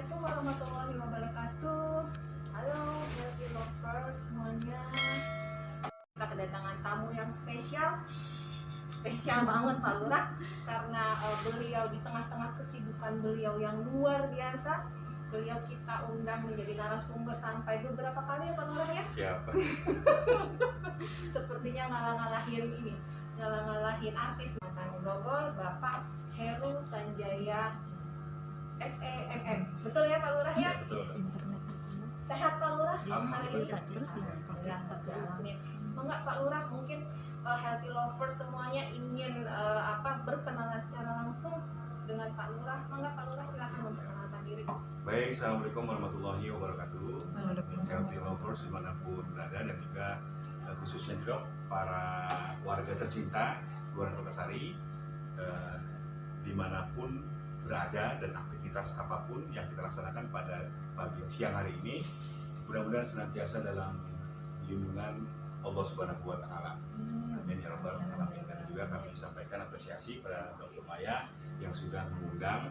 Assalamualaikum warahmatullahi wabarakatuh. Halo healthy lovers semuanya. Kita kedatangan tamu yang spesial banget Pak Lurah, karena beliau di tengah-tengah kesibukan beliau yang luar biasa, beliau kita undang menjadi narasumber sampai beberapa kali ya Pak Lurah ya. Siapa? Sepertinya ngalahin artis mantan Grogol, Bapak Heru Sanjaya SEMM. Betul ya Pak Lurah ya? Betul. Sehat Pak Lurah hari ini? Terus ya. Amin. Enggak Pak Lurah, mungkin healthy lovers semuanya ingin berkenalan secara langsung dengan Pak Lurah. Enggak Pak Lurah, silakan memperkenalkan diri. Baik, assalamualaikum warahmatullahi wabarakatuh. Healthy lovers dimanapun berada, dan juga khususnya juga para warga tercinta Kelurahan Kota-Sari dimanapun berada dan aktivitas apapun yang kita laksanakan pada siang hari ini, mudah-mudahan senantiasa dalam lindungan Allah Subhanahu wa Ta'ala. Amin ya rabbal alamin. Dan juga kami sampaikan apresiasi pada Dr. Maya yang sudah mengundang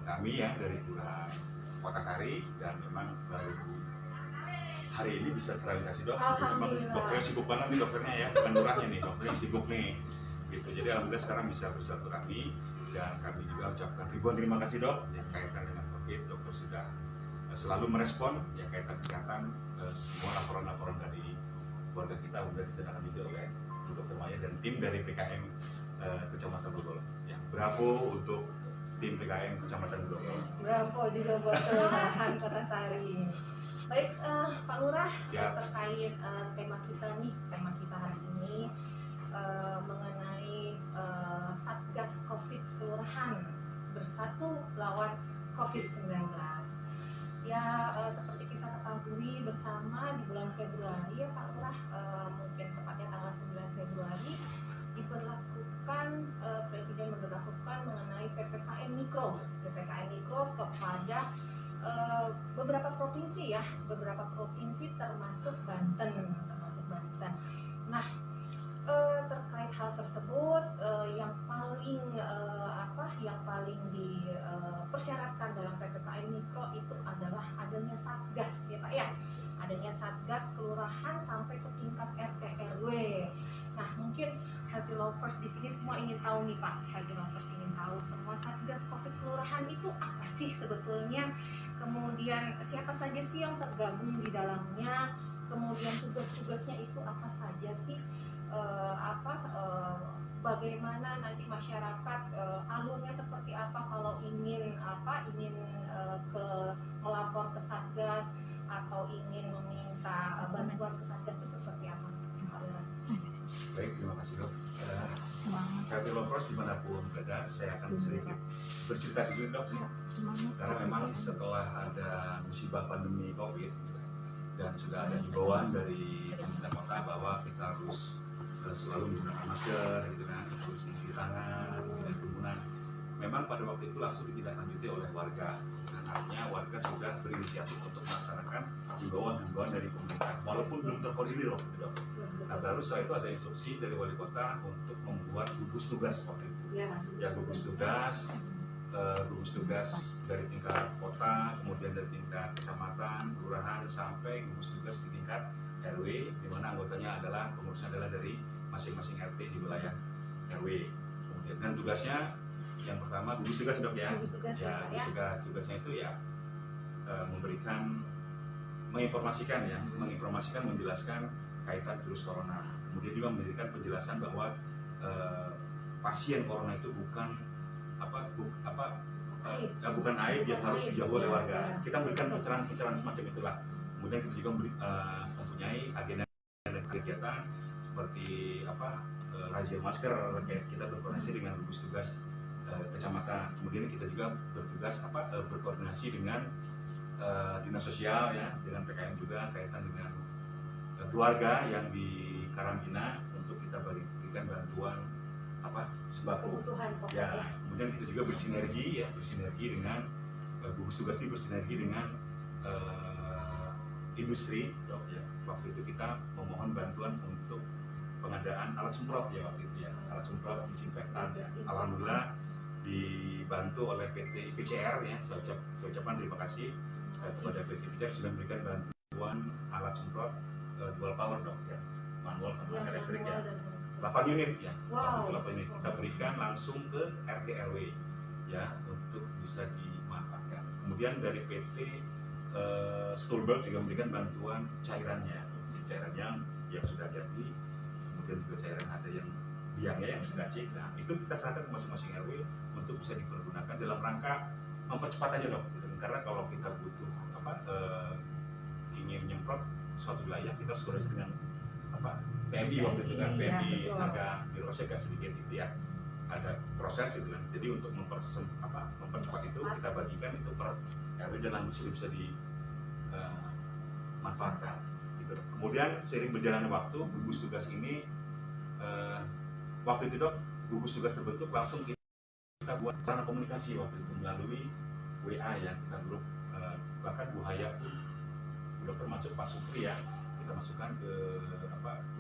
kami ya dari Kelurahan Kota-Sari, dan memang baru hari ini bisa terrealisasi dok. Memang dokternya sibuk banget nih, dokternya ya, bukan lurahnya nih, dokternya sibuk nih gitu. Jadi alhamdulillah sekarang bisa bersilaturahmi, dan kami juga ucapkan ribuan terima kasih dok yang kaitan dengan COVID. Dokter sudah selalu merespon yang kaitan kesehatan, semua laporan-laporan dari keluarga kita sudah ditindaklanjuti oleh Dr. Maya dan tim dari PKM Kecamatan Grogol. Ya, bravo untuk tim PKM Kecamatan Grogol. Bravo juga buat Kelurahan Kota-Sari. Baik Pak Lurah, ya. Terkait tema kita hari ini mengenai Satgas COVID Kelurahan bersatu lawan COVID-19. Ya, seperti kita ketahui bersama di bulan Februari ya Pak Lurah, mungkin tepatnya tanggal 9 Februari diberlakukan, Presiden memberlakukan mengenai PPKM Mikro kepada beberapa provinsi termasuk Banten. Nah, terkait hal tersebut, yang paling dipersyaratkan dalam PPKM Mikro itu adalah adanya Satgas ya Pak ya, adanya Satgas kelurahan sampai ke tingkat RT RW. Nah, mungkin healthy lovers di sini semua ingin tahu nih Pak, semua Satgas COVID kelurahan itu apa sih sebetulnya, kemudian siapa saja sih yang tergabung di dalamnya, kemudian tugas-tugasnya itu apa saja sih, bagaimana nanti masyarakat, alurnya seperti apa kalau ingin melapor ke Satgas atau ingin meminta bantuan ke Satgas itu seperti apa? Baik, terima kasih dok. Healthy lovers dimanapun berada, saya akan sedikit bercerita dulu dok, karena memang setelah ada musibah pandemi COVID dan sudah ada himbauan dari pemerintah kota bahwa kita harus selalu menggunakan masker, gitu kan, terus mencuci tangan, menghindari kerumunan. Memang pada waktu itu langsung ditindaklanjuti oleh warga. Dan artinya warga sudah berinisiatif untuk melaksanakan himbauan dari pemerintah, walaupun belum terkoordinir waktu itu dok. Nah, baru setelah itu ada instruksi dari wali kota untuk membuat gugus tugas waktu itu. Ya, gugus tugas dari tingkat kota, kemudian dari tingkat kecamatan, kelurahan, sampai gugus tugas di tingkat RW, di mana anggotanya adalah pengurusnya adalah dari masing-masing RT di wilayah RW. Kemudian dan tugasnya yang pertama gugus tugas dok ya. Tugasnya itu ya menginformasikan, menjelaskan kaitan virus corona. Kemudian juga memberikan penjelasan bahwa pasien corona itu bukan aib yang harus dijauhi oleh warga. Kita memberikan pencerahan semacam itulah. Kemudian kita juga mempunyai agenda kegiatan seperti razia masker, kita berkoordinasi dengan gugus tugas kecamatan. Kemudian kita juga berkoordinasi dengan dinas sosial ya, dengan PKM juga kaitan dengan keluarga yang di karantina untuk kita berikan bantuan sembako. Kebutuhan pokok Ya. Kemudian kita juga bersinergi dengan gugus tugas ini bersinergi dengan industri dok ya. Waktu itu kita memohon bantuan untuk pengadaan alat semprot ya waktu itu ya, alat semprot disinfektan ya. Alhamdulillah dibantu oleh PT IPCR ya. Saya ucapkan terima kasih kepada PT IPCR sudah memberikan bantuan alat semprot dual power dok ya, manual sama elektrik ya. 8 unit ya, Wow. 8 unit kita berikan langsung ke RT RW ya untuk bisa dimanfaatkan. Kemudian dari PT Stulberg juga memberikan bantuan cairannya yang sudah jadi, kemudian juga cairan ada yang biangnya yang sudah cek. Nah itu kita serahkan ke masing-masing RW untuk bisa dipergunakan dalam rangka mempercepat aja dok. Karena kalau kita butuh ingin nyemprot suatu wilayah kita harus koordinasi dengan PMI waktu itu kan, PMI agak birokrasi agak sedikit gitu ya, ada proses gitu kan. Jadi untuk mempercepat itu kita bagikan itu per RW dan langsung bisa dimanfaatkan gitu. Kemudian seiring berjalannya waktu, gugus tugas ini waktu itu dok, gugus tugas terbentuk langsung kita buat sarana komunikasi waktu itu melalui WA ya, kita grup bahkan Bu Haya pun udah termasuk Pak Supri ya, kita masukkan ke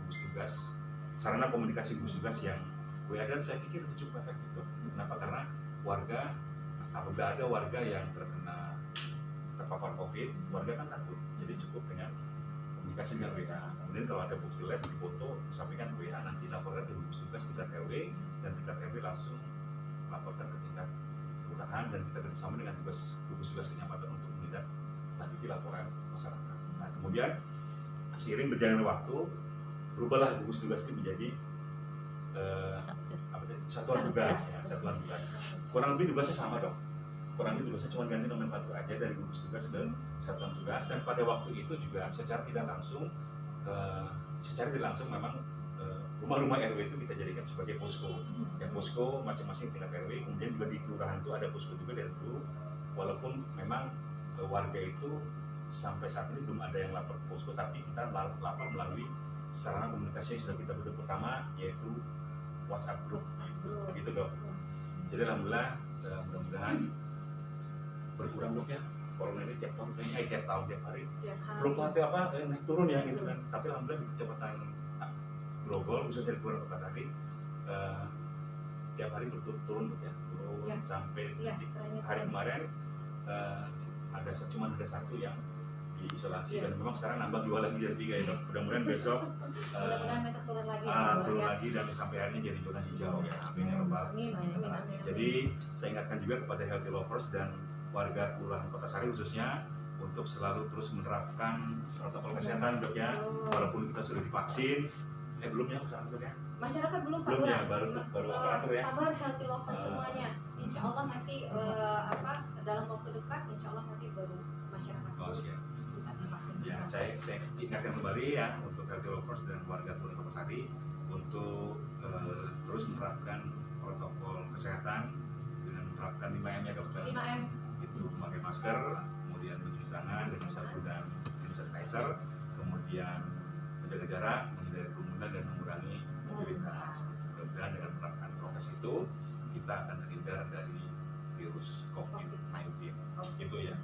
gugus tugas, sarana komunikasi gugus tugas yang WA, dan saya pikir itu cukup efektif dok. Kenapa? Karena warga, apabila ada warga yang terpapar COVID, warga kan takut, jadi cukup dengan komunikasi dengan WA. Kemudian kalau ada bukti lab di foto disampaikan ke WA, nanti laporkan ke gugus tugas tingkat RW, dan tingkat RW langsung laporkan ke tingkat kelurahan, dan kita bersama dengan gugus tugas kecamatan untuk menindaklanjuti laporan masyarakat. Nah kemudian seiring berjalannya waktu, berubahlah gugus tugas ini menjadi satuan tugas ya, satuan tugas. Kurang lebih tugasnya sama dok, kurang lebih tugasnya cuma ganti nomenklatur aja dari gugus tugas ke satuan tugas. Dan pada waktu itu juga secara tidak langsung memang rumah-rumah RW itu kita jadikan sebagai posko ya, posko masing-masing tingkat RW. Kemudian juga di kelurahan itu ada posko juga dari dulu, walaupun memang warga itu sampai saat ini belum ada yang lapor ke posko, tapi kita lapor melalui sarana komunikasi yang sudah kita bentuk pertama, yaitu WhatsApp group gitu dok. Jadi alhamdulillah mudah-mudahan berkurang dok ya corona ini tiap tahun tiap hari fluktuatif naik turun ya gitu kan. Tapi alhamdulillah di Kecamatan Grogol khususnya di Kelurahan Kota Sari tiap hari turun dok ya, turun sampai hari kemarin cuma ada satu yang diisolasi dan memang sekarang nambah 2 lagi jadi 3 ya dok. Mudah-mudahan besok turun lagi turun lagi dan sampai hari ini jadi zona hijau ya. Amin ya rabbal. Jadi saya ingatkan juga kepada healthy lovers dan warga Kelurahan Kota Sari khususnya untuk selalu terus menerapkan protokol kesehatan dok ya, walaupun kita sudah divaksin. Belum ya dok ya, masyarakat belum ya, baru aparatur ya. Sabar healthy lovers semuanya, insya Allah nanti dalam waktu dekat insya Allah nanti baru masyarakat bisa divaksin ya. Saya ingatkan kembali ya untuk healthy lovers dan warga Kelurahan Kota Sari untuk terus menerapkan protokol kesehatan dengan menerapkan 5M ya dokter. 5M itu memakai masker, kemudian mencuci tangan dengan sabun dan hand sanitizer, kemudian menjaga jarak, menghindari kerumunan dan mengurangi mobilitas. Mudah-mudahan dengan menerapkan prokes itu kita akan terhindar dari virus COVID-19. Itu ya.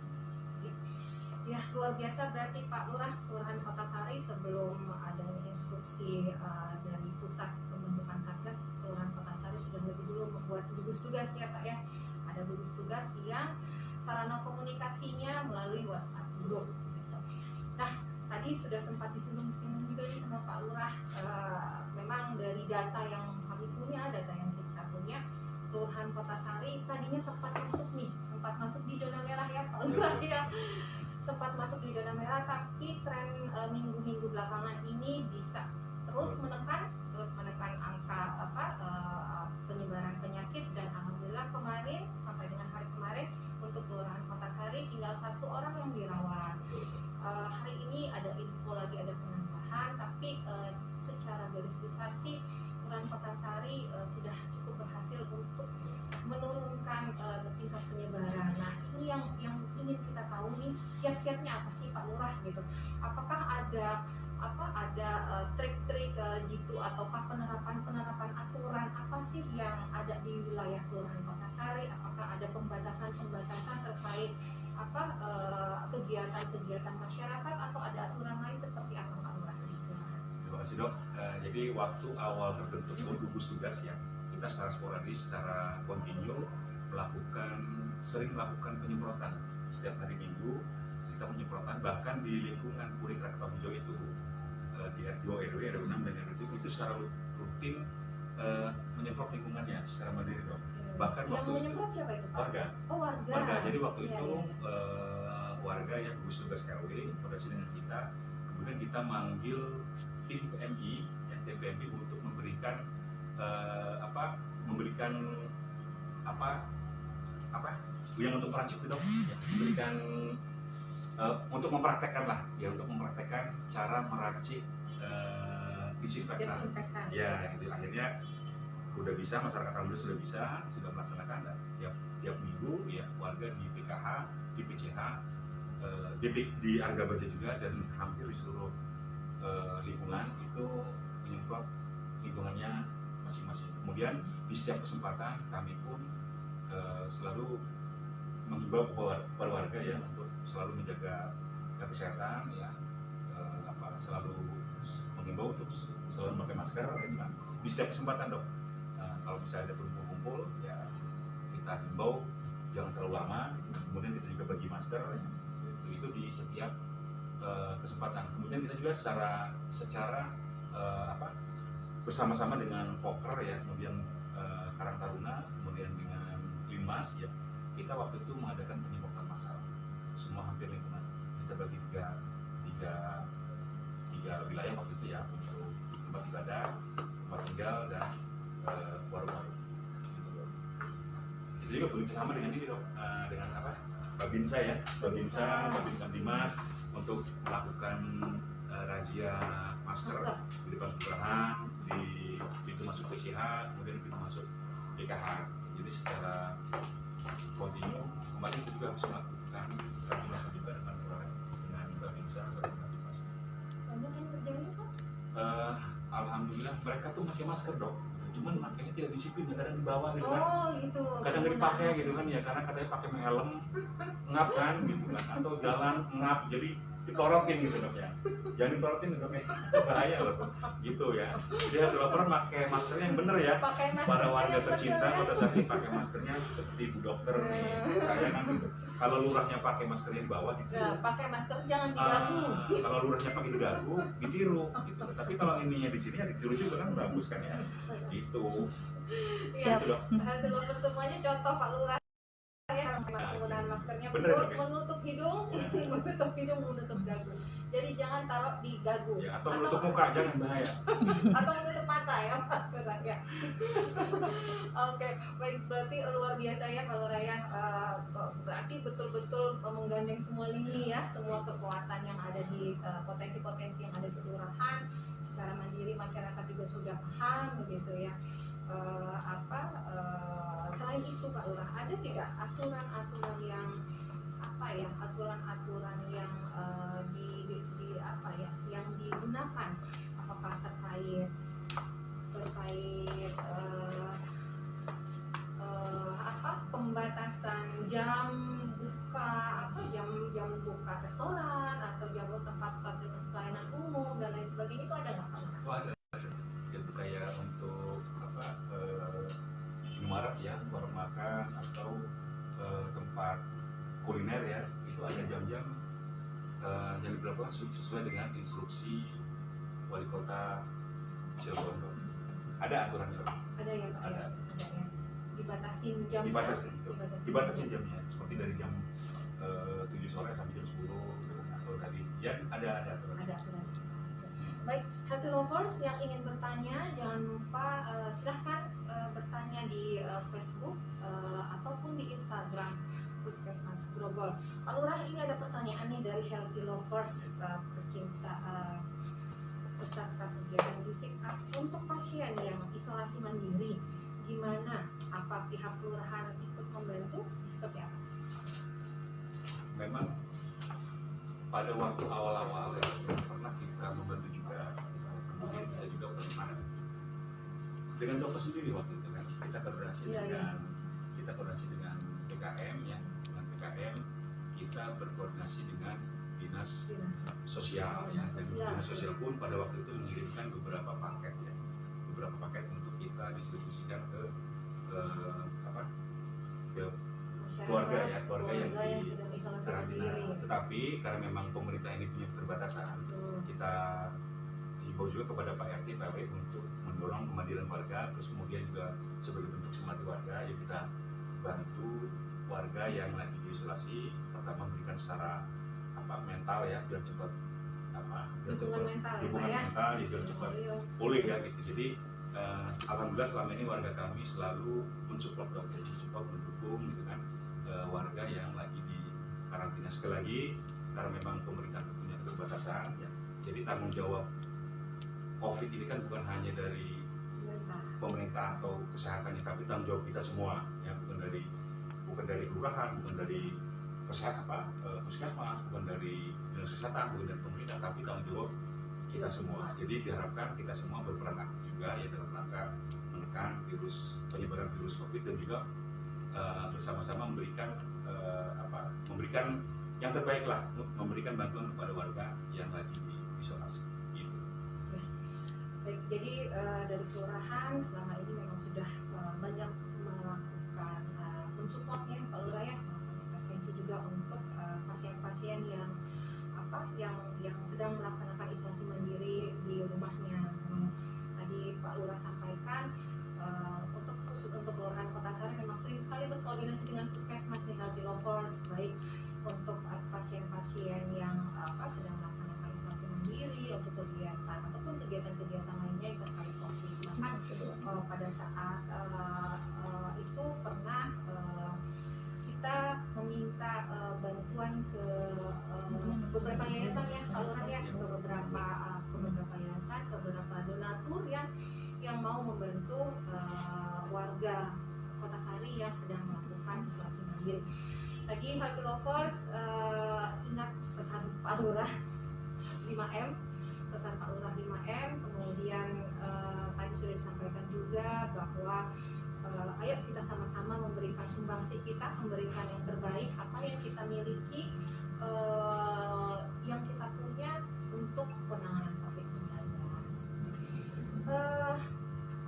Ya luar biasa berarti Pak Lurah Kelurahan Kota Sari sebelum adanya instruksi dari pusat pembentukan satgas, Kelurahan Kota Sari sudah lebih dulu membuat gugus tugas ya Pak ya. Ada gugus tugas yang sarana komunikasinya melalui WhatsApp group gitu. Nah tadi sudah sempat disinggung-singgung juga nih sama Pak Lurah, memang dari data yang kami punya, data yang kita punya, Kelurahan Kota Sari tadinya sempat masuk di zona merah ya Pak Lurah ya, sempat masuk di zona merah, tapi tren minggu-minggu belakangan ini bisa terus menekan angka penyebaran penyakit, dan alhamdulillah kemarin sampai dengan hari kemarin untuk Kelurahan Kota Sari tinggal 1 orang yang dirawat. Hari ini ada info lagi ada penambahan, tapi secara garis besar sih Kelurahan Kota Sari sudah cukup berhasil untuk menurunkan tingkat penyebaran. Nah ini yang ingin kita tahu nih, kiat-kiatnya apa sih Pak Lurah gitu? Apakah ada trik-trik gitu, ataukah penerapan aturan apa sih yang ada di wilayah Kelurahan Kota Sari? Apakah ada pembatasan terkait kegiatan masyarakat, atau ada aturan lain seperti apa Pak Lurah? Terima kasih dok. Jadi waktu awal terbentuk gugus tugas ya, kita secara sporadis, secara kontinu sering melakukan penyemprotan setiap hari Minggu. Kita penyemprotan bahkan di lingkungan Puri Krakatau Hijau itu di RT RW, RW 6 dan RW 7 itu secara rutin menyemprot lingkungannya secara mandiri dong. Bahkan yang waktu menyemprot siapa itu, Pak? warga. Oh, warga. Warga. Jadi waktu Iya, itu iya. warga yang gugus tugas RW koordinasi dengan kita, kemudian kita manggil tim PMI, yang tim PMI untuk memberikan yang untuk peracik itu dong, ya, memberikan untuk mempraktekkan lah, ya untuk mempraktekkan cara meracik disinfektan. Ya, gitu. Akhirnya udah bisa, masyarakat alhamdulillah sudah bisa, sudah melaksanakan dan tiap minggu ya warga di PKH, di PCH, di Arga Baja juga dan hampir di seluruh lingkungan itu menyemprot lingkungannya masing-masing. Kemudian di setiap kesempatan kami pun selalu menghimbau kepada warga ya untuk selalu menjaga kesehatan ya, selalu menghimbau untuk selalu memakai masker ya, di setiap kesempatan dok. Kalau misalnya ada kumpul-kumpul ya kita himbau jangan terlalu lama, kemudian kita juga bagi masker ya, itu di setiap kesempatan. Kemudian kita juga secara bersama-sama dengan Fokker ya, kemudian Karang Taruna, kemudian dengan Linmas ya, kita waktu itu mengadakan penyemprotan massal semua hampir lingkungan. Kita bagi tiga wilayah waktu itu ya, untuk tempat ibadah, tempat tinggal dan warung-warung gitu. Itu juga begitu sama dengan ini dok, dengan Babinsa ya, Babinsa Dimas untuk melakukan razia masker di depan kelurahan, di pintu masuk PCH, kemudian di pintu masuk PKH. Jadi secara kontinu kemarin kita juga bisa melakukan koordinasi juga dengan kelurahan, dengan Babinsa dan Dimas. Banyak yang terjadi Pak? Alhamdulillah mereka tuh pakai masker dok, cuman makanya tidak disiplin, kadang di bawah gitu kan. Oh gitu. Kadang nggak dipakai gitu kan ya, karena katanya pakai helm ngap kan gitu kan, atau jalan ngap jadi dipelorotin gitu dok ya. Jangan dipelorotin dok ya, bahaya loh gitu ya. Jadi developer pakai maskernya yang bener ya. Para warga tercinta pada saat ini pakai maskernya seperti Bu Dokter nih, saya kan gitu. Kalau lurahnya pakai maskernya di bawah gitu. Nah, pakai masker jangan di dagu. Kalau lurahnya pakai di dagu, ditiru gitu. Tapi kalau ininya di sini ya ditiru juga kan bagus kan ya. Gitu. Siap dok. Healthy lover semuanya contoh Pak Lurah ya, penggunaan maskernya betul, menutup hidung, menutup hidung, menutup dagu. Jadi jangan taruh di dagu. Ya, atau menutup muka, jangan bahaya. Atau menutup mata ya Pak Lurah ya. Oke, baik, berarti luar biasa ya Pak Lurah ya. Berarti betul-betul menggandeng semua lini ya, semua kekuatan yang ada di potensi-potensi yang ada di kelurahan. Secara mandiri masyarakat juga sudah paham begitu ya. Selain itu Pak Lurah, ada tidak aturan-aturan yang aturan-aturan yang yang digunakan, apakah terkait pembatasan jam buka, jam buka restoran atau jam tempat fasilitas pelayanan umum dan lain sebagainya, itu ada nggak Pak Lurah? Oh, ada. Itu kayak untuk Indomaret ya, warung makan atau tempat kuliner ya, itu ada jam-jam yang diberlakukan sesuai dengan instruksi wali kota Cirebon. Ada aturannya. Ada ya Pak? Ada ya. Dibatasin jamnya. Dibatasin jamnya, seperti dari jam 7 sore sampai jam 10 atau dari ya ada aturan. Ada aturan. Baik, Healthy Lovers yang ingin bertanya jangan lupa silahkan bertanya di Facebook ataupun di Instagram Puskesmas Grogol. Pak Lurah, ini ada pertanyaan nih dari Healthy Lovers pecinta peserta kegiatan gizi. Untuk pasien yang isolasi mandiri, gimana? Apa pihak kelurahan ikut membantu? Seperti apa? Memang pada waktu awal-awal ya, pernah kita membantu juga, kemudian kita juga pernah dengan dokter sendiri waktu itu kan, kita koordinasi dengan PKM ya, dengan PKM kita berkoordinasi dengan dinas sosial ya, dan dinas sosial pun pada waktu itu mengirimkan beberapa paket untuk kita distribusikan ke ke Masyarakat, keluarga ya, keluarga yang di sedang isolasi karantina. mandiri. Tetapi karena memang pemerintah ini punya keterbatasan, kita himbau juga kepada Pak RT, Pak RW untuk mendorong kemandirian warga, terus kemudian juga sebagai bentuk simpati warga, ya kita bantu warga yang lagi diisolasi, pertama memberikan secara mental ya, biar cepat Dukungan mental ya, dukungan Pak, ya? mental ya, biar cepat pulih ya gitu. Jadi alhamdulillah selama ini warga kami selalu mensupport mendukung gitu kan warga yang lagi di karantina. Sekali lagi karena memang pemerintah punya keterbatasan ya, jadi tanggung jawab COVID ini kan bukan hanya dari pemerintah atau kesehatannya, tapi tanggung jawab kita semua ya, bukan dari kelurahan, bukan dari puskesmas, bukan dari dinas kesehatan, bukan dari pemerintah, tapi tanggung jawab kita semua. Jadi diharapkan kita semua berperan aktif juga ya dalam rangka menekan penyebaran virus COVID, dan juga bersama-sama memberikan yang terbaik lah, memberikan bantuan kepada warga yang lagi diisolasi. Gitu. Baik, jadi dari kelurahan selama ini memang sudah banyak melakukan mensupportnya Pak Lurah ya, intervensi juga untuk pasien-pasien yang sedang melaksanakan isolasi mandiri di rumahnya. Tadi Pak Lurah sampaikan untuk kelurahan Kota Sari memang sering sekali berkoordinasi dengan puskesmas nih, Healthy Lovers, baik untuk pasien-pasien yang sedang melaksanakan isolasi mandiri untuk kegiatan ataupun kegiatan-kegiatan lainnya yang terkait COVID. Bahkan pada saat itu pernah kita meminta bantuan ke beberapa yayasan ya, Pak Lurah ya, ke beberapa yayasan, ke beberapa donatur yang mau membantu warga Kota Sari yang sedang melakukan isolasi mandiri. Lagi Healthy Lovers, ingat pesan Pak Lurah 5M, pesan Pak Lurah 5M. Kemudian tadi sudah disampaikan juga bahwa ayo kita sama-sama memberikan sumbangsi kita, memberikan yang terbaik, apa yang kita miliki, yang kita punya untuk penanganan COVID-19.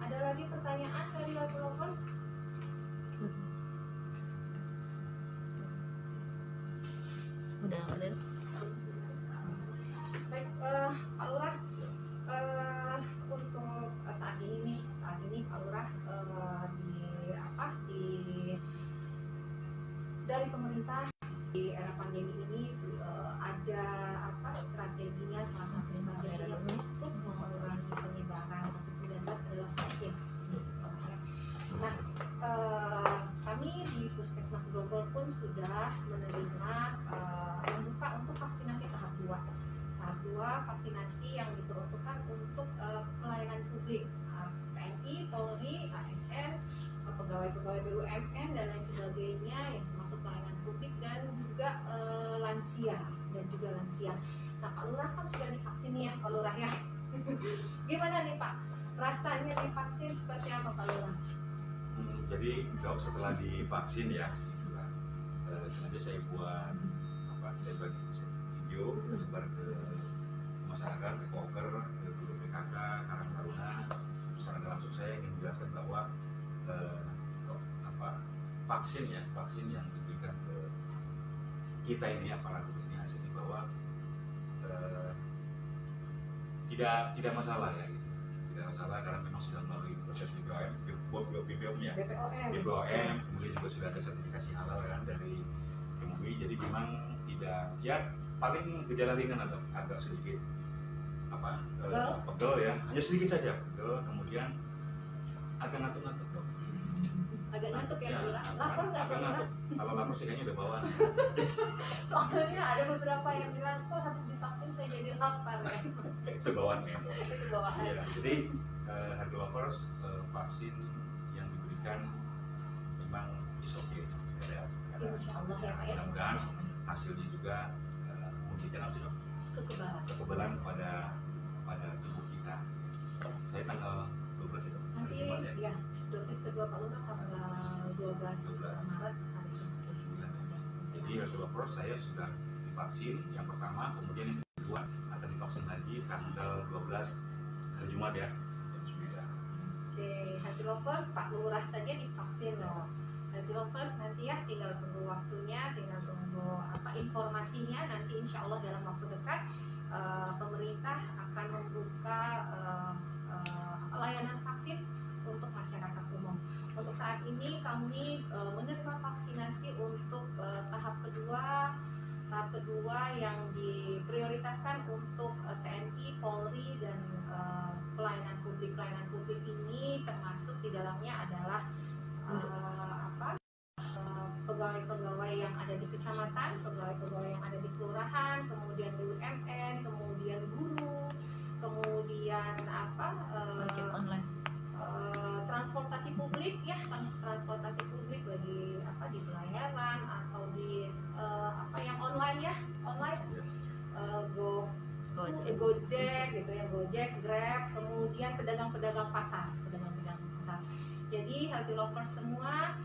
Ada lagi pertanyaan dari Healthy Lovers? Udah. Baik, Pak Lurah, untuk saat ini Pak Lurah dari pemerintah di era pandemi ini ada strateginya, salah satu strateginya untuk mengurangi penyebaran COVID-19 adalah vaksin. Nah, kami di Puskesmas Grogol pun sudah menerima membuka untuk vaksinasi tahap 2. Tahap 2 vaksinasi yang diperuntukkan untuk pelayanan publik, TNI, Polri, ASN, pegawai-pegawai BUMN dan lain sebagainya yang termasuk pelayanan publik, dan juga lansia. Nah, Pak Lurah kan sudah divaksin nih ya, Pak Lurah ya. Gimana nih Pak? Rasanya divaksin seperti apa Pak Lurah? Jadi dok, setelah divaksin ya, sengaja saya buat saya bagi video, kita sebar ke masyarakat, ke Poker, ke guru PKK, Karang Taruna. Secara langsung saya ingin menjelaskan bahwa vaksin yang diberikan ke kita ini, aparatur ini asli, bahwa tidak masalah ya gitu. Tidak masalah karena memang sudah melalui proses BPOM ya, BPOM, kemudian juga sudah ada sertifikasi halal kan dari MUI. Jadi memang tidak, ya paling gejala ringan atau agak sedikit pegel ya, hanya sedikit saja pegel, kemudian agak ngantuk-ngantuk dok. Agak ngantuk ya Pak Lurah? Lapar nggak Pak Lurah? Kalau lapar sih kayaknya udah bawaan ya. Soalnya ada beberapa yang bilang kok habis divaksin saya jadi lapar ya. Itu bawaan ya. Itu bawaan. Iya, jadi Healthy Lovers, vaksin yang diberikan memang is okay. Insya Allah ya Pak ya. Mudah-mudahan hasilnya juga memberikan apa sih dok? Kekebalan pada tubuh kita. Saya tanggal 12 ya dok. Nanti ya, dosis kedua Pak Lurah tanggal 12 Maret hari ini. Jadi Healthy Lovers, saya sudah divaksin yang pertama, kemudian yang kedua akan divaksin lagi tanggal 12 hari Jumat ya, jam 9. Oke, Healthy Lovers, Pak Lurah saja divaksin loh. Healthy Lovers nanti ya, tinggal tunggu waktunya, tinggal tunggu informasinya. Nanti insya Allah dalam waktu dekat pemerintah akan membuka layanan vaksin untuk masyarakat umum. Untuk saat ini kami menerima vaksinasi untuk tahap kedua yang diprioritaskan untuk TNI, Polri, dan pelayanan publik ini, termasuk di dalamnya adalah pegawai-pegawai yang ada di kecamatan, pegawai-pegawai yang ada di kelurahan, kemudian BUMN, kemudian guru, kemudian ojek online, transportasi publik ya, transportasi publik bagi di pelayaran atau di yang online ya, online Gojek gitu ya, Gojek, Grab, kemudian pedagang-pedagang pasar. Jadi Healthy Lovers semua,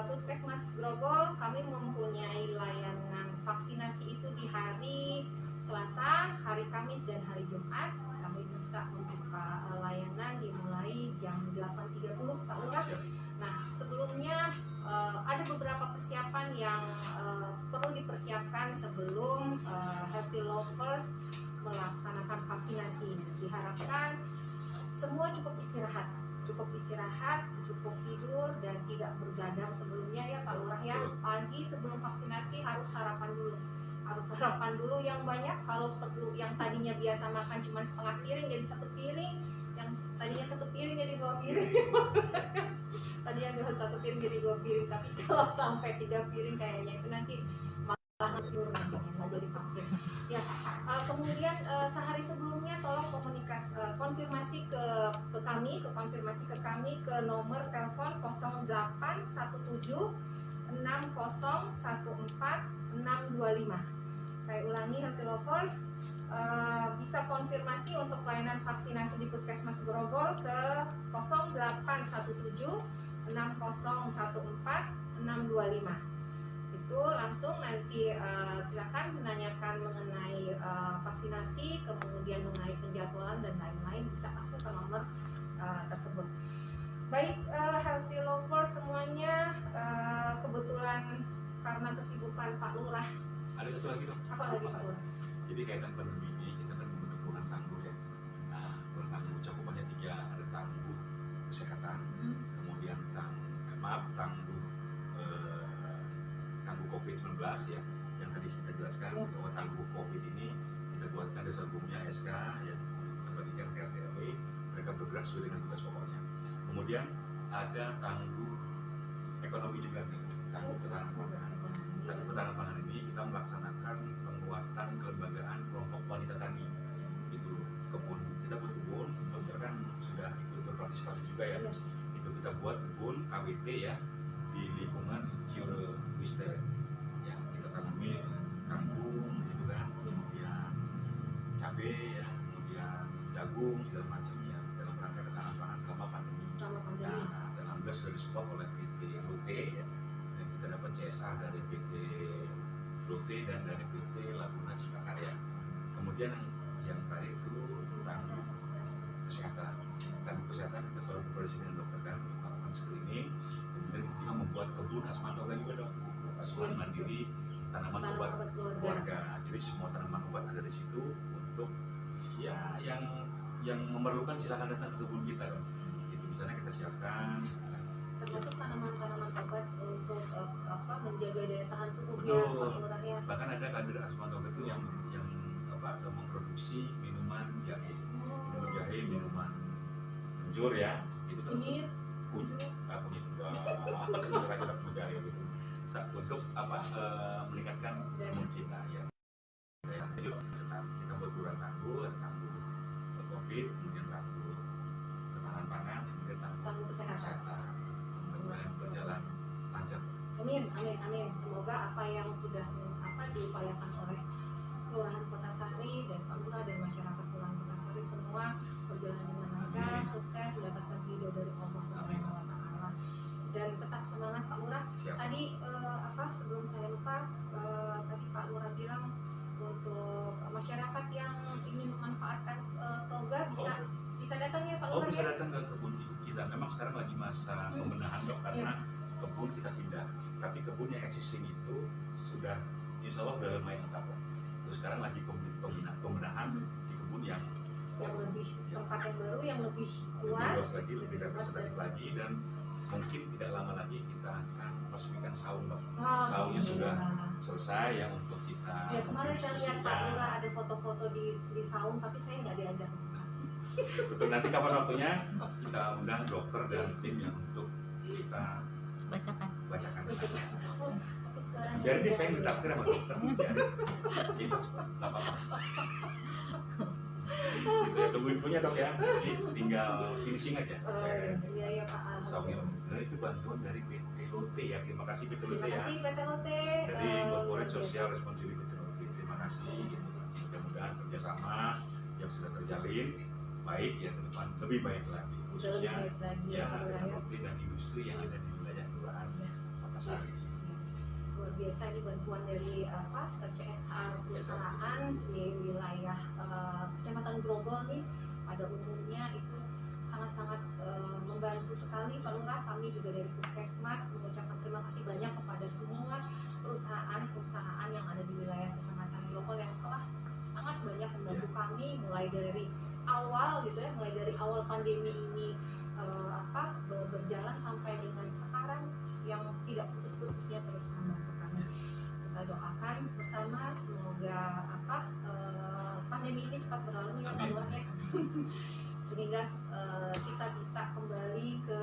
Puskesmas Grogol kami mempunyai layanan vaksinasi itu di hari Selasa, hari Kamis, dan hari Jumat. Kami bisa membuka layanan dimulai jam 8.30 Pak Lurah. Nah, sebelumnya ada beberapa persiapan yang perlu dipersiapkan sebelum Healthy Lovers melaksanakan vaksinasi. Diharapkan semua cukup istirahat, cukup tidur, dan tidak bergadang sebelumnya ya Pak Lurah ya. Pagi sebelum vaksinasi harus sarapan dulu yang banyak. Kalau perlu, yang tadinya biasa makan cuma setengah piring jadi 1 piring, yang tadinya 1 piring jadi 2 piring. Tadinya 1 piring jadi 2 piring, tapi kalau sampai 3 piring kayaknya itu nanti malah tidur nggak jadi vaksin ya. Kemudian sehari sebelumnya tolong konfirmasi ke kami ke nomor telepon 0817 6014 625. Saya ulangi, Healthy Lovers bisa konfirmasi untuk pelayanan vaksinasi di Puskesmas Grogol ke 0817 6014 625. Itu langsung nanti silakan menanyakan mengenai vaksinasi, kemudian mengenai penjadwalan dan lain-lain, bisa langsung ke nomor tersebut. Baik, Healthy Lovers semuanya, kebetulan karena kesibukan Pak Lurah. Ada satu lagi dong. Apa lagi Pak Lurah? Jadi kaitan pandemi ini kita kan membentuk Kelurahan Tangguh ya. Nah, Kelurahan Tangguh cakupannya 3, ada Tangguh Kesehatan, kemudian Tangguh COVID-19 ya, yang tadi kita jelaskan bahwa Tangguh COVID ini kita buatkan dasar hukumnya SK ya, kita bagikan ke RT RW, mereka bergerak sesuai dengan tugas pokoknya. Kemudian ada Tangguh Ekonomi juga nih, Tangguh Ketahanan Pangan. Tangguh Ketahanan Pangan ini kita melaksanakan penguatan kelembagaan kelompok wanita tani. Itu kebun, kita buat kebun, dokter kan sudah ikut berpartisipasi juga ya. Itu kita buat kebun KWT ya di lingkungan Ciurewister yang kita tanami kangkung gitu kan, kemudian cabai ya, kemudian jagung segala macam ya, dalam rangka ketahanan pangan selama pandemi. Nah, dan alhamdulillah sudah disupport oleh PT Lotte ya, dan kita dapat CSR dari PT Lotte dan dari PT Laguna Cipta Karya. Kemudian yang terakhir itu Tangguh Kesehatan. Tangguh Kesehatan kita selalu berkoordinasi dengan dokter kan untuk melakukan screening. Kemudian kita juga membuat kebun asmantoga juga dong, asuhan mandiri tanaman obat keluarga. Jadi semua tanaman obat ada di situ untuk ya yang memerlukan silakan datang ke kebun kita dong. Itu di sana kita siapkan. Termasuk tanaman-tanaman obat untuk menjaga daya tahan tubuh. Betul. Ya. Bahkan ada kader asmantoga itu yang memproduksi minuman jahe, minuman kencur ya. Itu kan untuk meningkatkan imun kita ya. Jadi kita buat Kelurahan Tangguh, ada Tangguh COVID, kemudian Tangguh Ketahanan Pangan, kemudian Tangguh Kesehatan. Mudah-mudahan berjalan lancar. Amin. Semoga apa yang sudah diupayakan oleh Kelurahan Kota Sari dan Pak Lurah dan masyarakat Kelurahan Kota Sari semua berjalan dengan lancar, sukses, mendapatkan ridho dari Allah Subhanahu wa Ta'ala. Dan tetap semangat Pak Lurah. Tadi sebelum saya lupa, tadi Pak Lurah bilang untuk masyarakat yang ingin memanfaatkan toga bisa datang ya Pak Lurah. Bisa datang ke kebun kita. Memang sekarang lagi masa pembenahan dok, karena kebun kita pindah, tapi kebun yang existing itu sudah insya Allah sudah lumayan lengkap lah. Terus sekarang lagi pembenahan di kebun yang lebih tempat yang baru, yang lebih lebih luas, luas lagi, lebih representatif lagi, dan mungkin tidak lama lagi kita akan meresmikan saung, Mbak. Saungnya sudah selesai ya untuk kita. Ya, kemarin saya lihat Pak diskusikan. Lurah ada foto-foto di saung, tapi saya nggak diajak. Betul, nanti kapan waktunya kita undang dokter dan tim yang untuk kita Bacakan. bacakan. Oh, tapi sekarang Biar dia saya didaftar sama dokter, biar itu nggak apa-apa. Gitu ya, tunggu infonya dok ya. Jadi tinggal finishing aja. Iya Pak. Saungnya, dan itu bantuan dari PT Lotte ya. Terima kasih PT Terima Lotte ya. kasih PT Lotte. Dari Corporate Social Responsibility PT Lotte. Terima kasih. Gitu. Mudah-mudahan kerjasama yang sudah terjalin baik ya ke depan lebih baik lagi, khususnya ya dengan Lotte dan industri yang ada di wilayah Kelurahan Makassari. Luar biasa ini bantuan dari CSR perusahaan di wilayah Kecamatan Grogol nih pada umumnya itu sangat-sangat membantu sekali Pak Lurah. Kami juga dari Puskesmas mengucapkan terima kasih banyak kepada semua perusahaan yang ada di wilayah Kecamatan Grogol yang telah sangat banyak membantu kami mulai dari awal gitu ya, mulai dari awal pandemi ini berjalan sampai dengan sekarang yang tidak putus-putusnya terus membantu kami. Kita doakan bersama semoga pandemi ini cepat berlalu ya Pak Lurah ya. Sehingga kita bisa kembali ke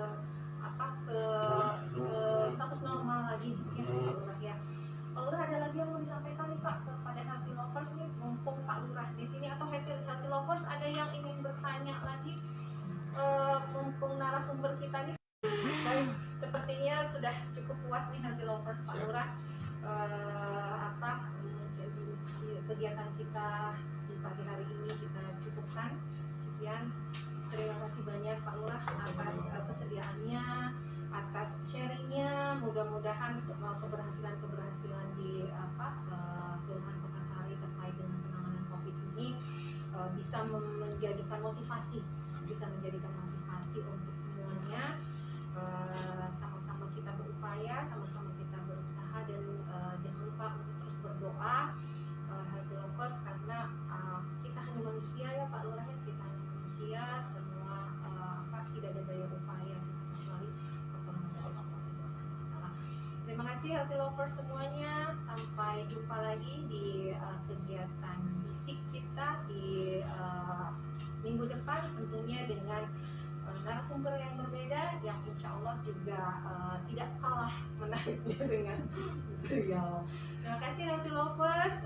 status normal lagi ya Pak Lurah ya. Pak Lurah ada lagi yang mau disampaikan nih Pak kepada Healthy Lovers nih, mumpung Pak Lurah di sini, atau Healthy Lovers ada yang ingin bertanya lagi mumpung narasumber kita nih. Baik, sepertinya sudah cukup puas nih Healthy Lovers Pak Lurah. Kegiatan kita di pagi hari ini kita cukupkan sekian. Terima kasih banyak Pak Lurah atas kesediaannya, atas sharingnya. Mudah-mudahan semua keberhasilan di Kelurahan Makassari terkait dengan penanganan COVID ini bisa menjadikan motivasi untuk semuanya. Sama-sama kita berupaya, sama-sama kita berusaha, dan jangan lupa untuk terus berdoa Healthy Lovers, karena kita hanya manusia ya Pak Lurah ya, kita hanya manusia, semua tidak ada daya upaya kecuali pertolongan dari Allah Subhanahu wa Ta'ala. Terima kasih Healthy Lovers semuanya, sampai jumpa lagi di kegiatan bisik kita di minggu depan, tentunya dengan narasumber yang berbeda yang insya Allah juga tidak kalah menariknya dengan beliau. Terima kasih Healthy Lovers.